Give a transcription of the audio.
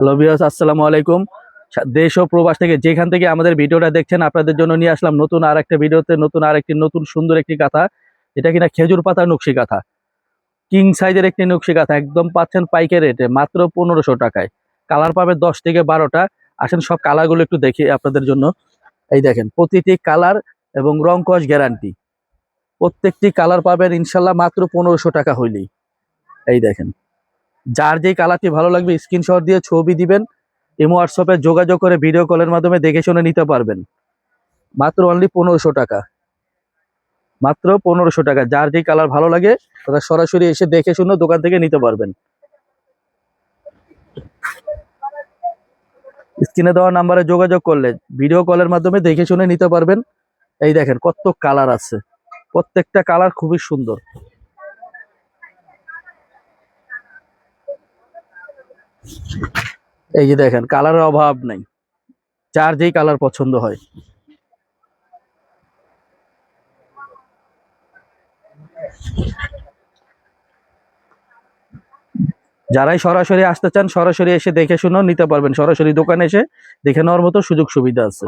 Hello viewers, আসসালামু আলাইকুম। দেশ ও প্রবাস থেকে যেখান থেকে আমাদের ভিডিওটা দেখছেন, আপনাদের জন্য নিয়ে আসলাম নতুন আরেকটা ভিডিওতে নতুন সুন্দর একটি কাঁথা, যেটা কিনা খেজুর পাতার নকশি কাঁথা। কিং সাইজের একটি নকশি কাঁথা একদম পাচ্ছেন পাইকারি রেটে মাত্র 1500 টাকায়। কালার পাবে 10 থেকে 12টা। আসেন সব কালারগুলো একটু দেখি আপনাদের জন্য। এই দেখেন, প্রতিটি কালার এবং রং কস গ্যারান্টি। প্রত্যেকটি কালার পাবেন ইনশাল্লাহ মাত্র 1500 টাকা হইলেই। এই দেখেন, যার যেই কালারটি ভালো লাগবে স্ক্রিনশট দিয়ে ছবি দিবেন, ইমো হোয়াটসঅ্যাপে যোগাযোগ করে ভিডিও কলের মাধ্যমে দেখে শুনে নিতে পারবেন। মাত্র অনলি 1500 টাকা। মাত্র 1500 টাকা। যার যে কালার ভালো লাগে তারা সরাসরি এসে দেখে শুনে দোকান থেকে নিতে পারবেন। স্ক্রিনে দেওয়া নাম্বারে যোগাযোগ করলে ভিডিও কলের মাধ্যমে দেখে শুনে নিতে পারবেন। এই দেখেন কত কালার আছে, প্রত্যেকটা কালার খুবই সুন্দর। এই যে দেখেন, কালারের অভাব নাই, যার যেই কালার পছন্দ হয়। যারাই সরাসরি আসতে চান সরাসরি এসে দেখে শুনেও নিতে পারবেন, সরাসরি দোকানে এসে দেখে নেওয়ার মতো সুযোগ সুবিধা আছে।